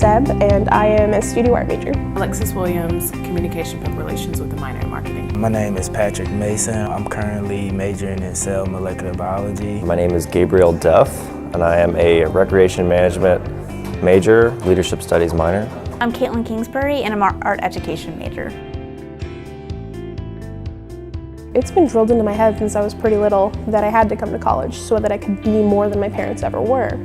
Seb, and I am a studio art major. Alexis Williams, Communication Public Relations with a minor in Marketing. My name is Patrick Mason. I'm currently majoring in cell molecular biology. My name is Gabriel Duff, and I am a recreation management major, leadership studies minor. I'm Caitlin Kingsbury, and I'm an art education major. It's been drilled into my head since I was pretty little that I had to come to college so that I could be more than my parents ever were.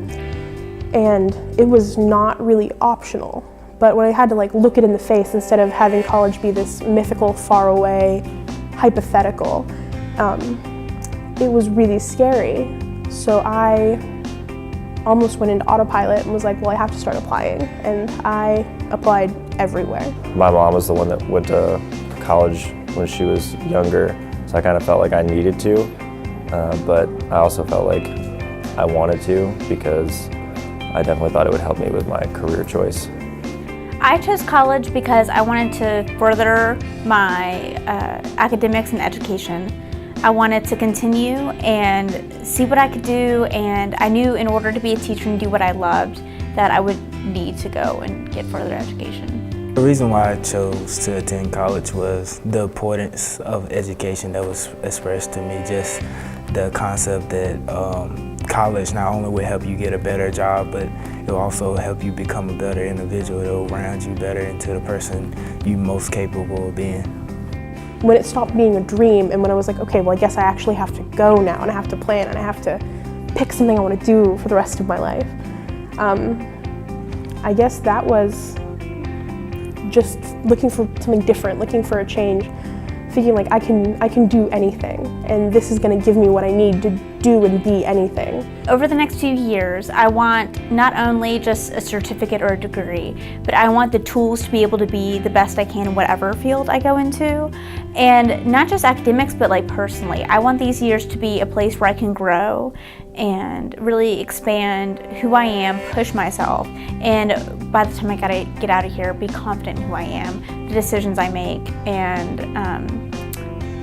And it was not really optional. But when I had to look it in the face instead of having college be this mythical, faraway, hypothetical, it was really scary. So I almost went into autopilot and was like, well, I have to start applying. And I applied everywhere. My mom was the one that went to college when she was younger, so I kind of felt like I needed to, but I also felt like I wanted to because I definitely thought it would help me with my career choice. I chose college because I wanted to further my academics and education. I wanted to continue and see what I could do, and I knew in order to be a teacher and do what I loved that I would need to go and get further education. The reason why I chose to attend college was the importance of education that was expressed to me, just the concept that college not only will help you get a better job, but it'll also help you become a better individual. It'll round you better into the person you're most capable of being. When it stopped being a dream and when I was like, okay, well, I guess I actually have to go now and I have to plan and I have to pick something I want to do for the rest of my life. I guess that was just looking for something different, looking for a change, thinking like I can do anything, and this is going to give me what I need to do and be anything. Over the next few years, I want not only just a certificate or a degree, but I want the tools to be able to be the best I can in whatever field I go into. And not just academics, but personally. I want these years to be a place where I can grow and really expand who I am, push myself, and by the time I gotta get out of here, be confident in who I am, the decisions I make, and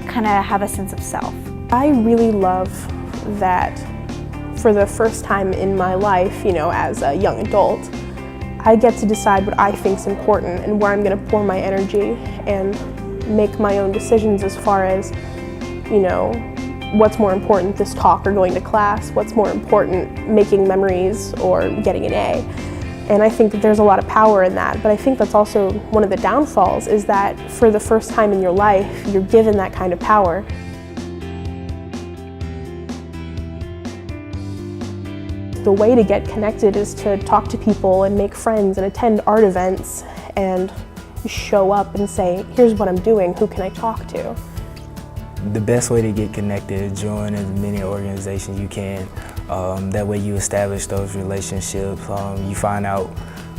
kind of have a sense of self. I really love that for the first time in my life, as a young adult, I get to decide what I think is important and where I'm going to pour my energy and make my own decisions as far as, what's more important, this talk or going to class, what's more important, making memories or getting an A. And I think that there's a lot of power in that, but I think that's also one of the downfalls is that for the first time in your life, you're given that kind of power. The way to get connected is to talk to people and make friends and attend art events and show up and say, here's what I'm doing, who can I talk to? The best way to get connected is join as many organizations you can. That way you establish those relationships, you find out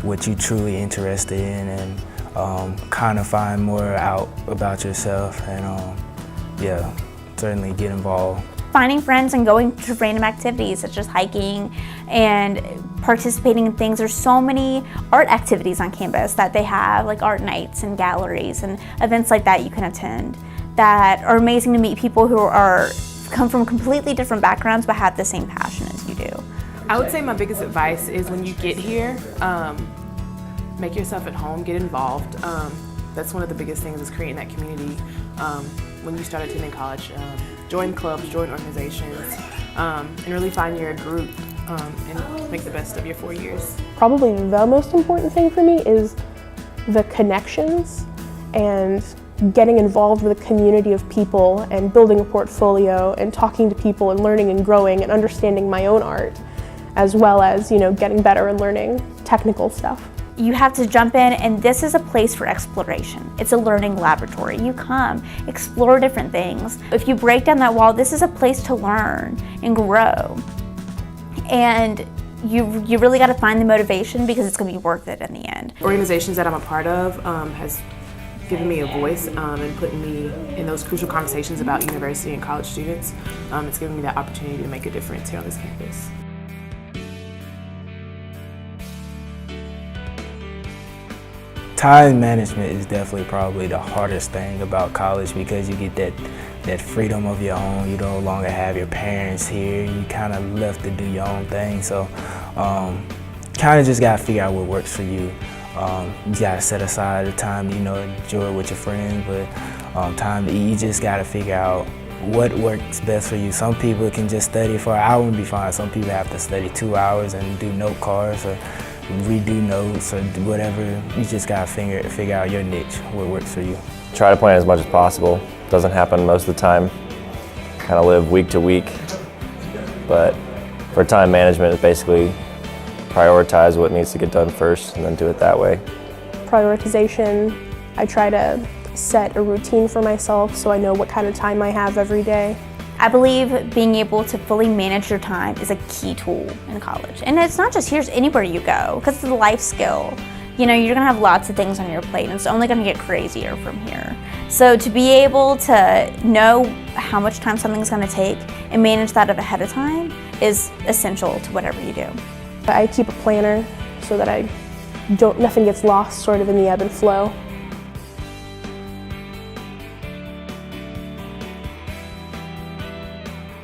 what you're truly interested in and kind of find more out about yourself and yeah, certainly get involved. Finding friends and going to random activities such as hiking and participating in things. There's so many art activities on campus that they have, like art nights and galleries and events like that you can attend that are amazing to meet people who come from completely different backgrounds but have the same passion as you do. I would say my biggest advice is when you get here, make yourself at home, get involved. That's one of the biggest things is creating that community. When you start attending college, join clubs, join organizations, and really find your group and make the best of your 4 years. Probably the most important thing for me is the connections and getting involved with a community of people and building a portfolio and talking to people and learning and growing and understanding my own art, as well as, getting better and learning technical stuff. You have to jump in, and this is a place for exploration. It's a learning laboratory. You come, explore different things. If you break down that wall, this is a place to learn and grow. And you really got to find the motivation because it's going to be worth it in the end. Organizations that I'm a part of has given me a voice and putting me in those crucial conversations about university and college students. It's given me that opportunity to make a difference here on this campus. Time management is definitely probably the hardest thing about college because you get that freedom of your own. You no longer have your parents here. You kind of left to do your own thing. So kind of just gotta figure out what works for you. You gotta set aside the time, enjoy with your friends, but time to eat, you just gotta figure out what works best for you. Some people can just study for an hour and be fine. Some people have to study 2 hours and do note cards or redo notes or whatever. You just gotta figure out your niche, what works for you. Try to plan as much as possible. Doesn't happen most of the time. Kind of live week to week. But for time management, it's basically prioritize what needs to get done first and then do it that way. Prioritization, I try to set a routine for myself so I know what kind of time I have every day. I believe being able to fully manage your time is a key tool in college. And it's not just here, it's anywhere you go, because it's a life skill. You're gonna have lots of things on your plate and it's only gonna get crazier from here. So to be able to know how much time something's gonna take and manage that ahead of time is essential to whatever you do. I keep a planner so that nothing gets lost sort of in the ebb and flow.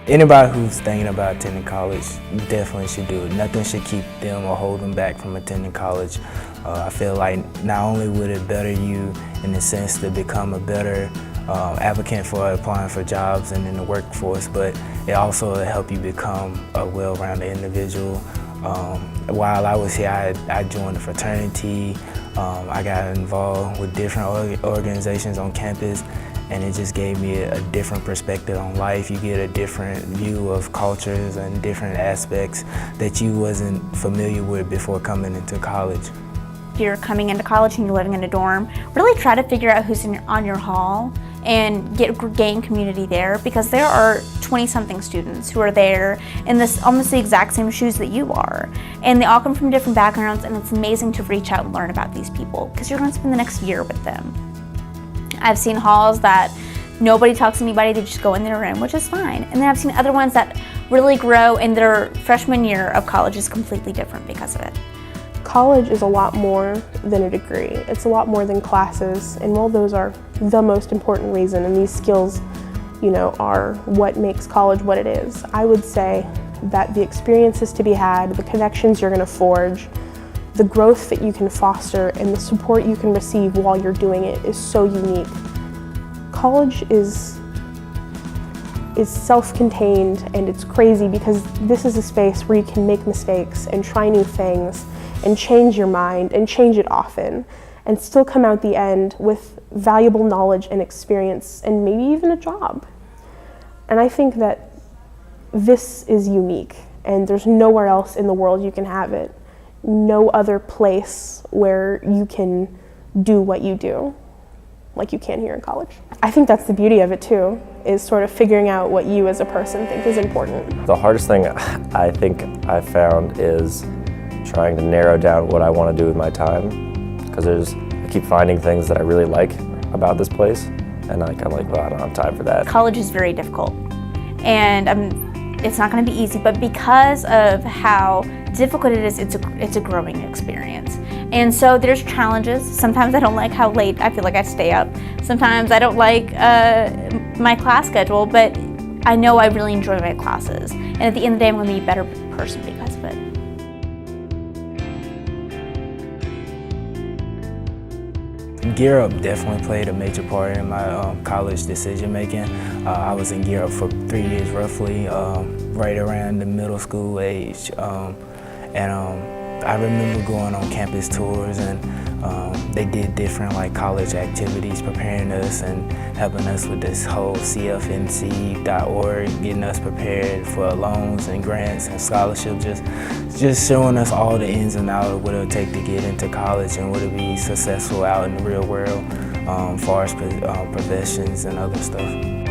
Anybody who's thinking about attending college definitely should do it. Nothing should keep them or hold them back from attending college. I feel like not only would it better you in the sense to become a better applicant for applying for jobs and in the workforce, but it also will help you become a well-rounded individual. While I was here, I joined a fraternity. I got involved with different organizations on campus, and it just gave me a different perspective on life. You get a different view of cultures and different aspects that you wasn't familiar with before coming into college. If you're coming into college and you're living in a dorm, really try to figure out who's on your hall and gain community there, because there are 20-something students who are there in almost the exact same shoes that you are. And they all come from different backgrounds, and it's amazing to reach out and learn about these people because you're going to spend the next year with them. I've seen halls that nobody talks to anybody, they just go in their room, which is fine. And then I've seen other ones that really grow, and their freshman year of college is completely different because of it. College is a lot more than a degree. It's a lot more than classes, and while those are the most important reason, and these skills, are what makes college what it is, I would say that the experiences to be had, the connections you're gonna forge, the growth that you can foster, and the support you can receive while you're doing it is so unique. College is self-contained, and it's crazy because this is a space where you can make mistakes and try new things and change your mind and change it often and still come out the end with valuable knowledge and experience and maybe even a job. And I think that this is unique, and there's nowhere else in the world you can have it. No other place where you can do what you do like you can here in college. I think that's the beauty of it too, is sort of figuring out what you as a person think is important. The hardest thing I think I found is trying to narrow down what I want to do with my time, because I keep finding things that I really like about this place, and I'm like, well, I don't have time for that. College is very difficult, and it's not going to be easy, but because of how difficult it is, it's a growing experience. And so there's challenges. Sometimes I don't like how late I feel like I stay up. Sometimes I don't like my class schedule, but I know I really enjoy my classes. And at the end of the day, I'm going to be a better person because of it. Gear Up definitely played a major part in my college decision making. I was in Gear Up for 3 years roughly, right around the middle school age. I remember going on campus tours, and they did different college activities, preparing us and helping us with this whole cfnc.org, getting us prepared for loans and grants and scholarships, just showing us all the ins and outs of what it'll take to get into college and what it'll be successful out in the real world, as far as professions and other stuff.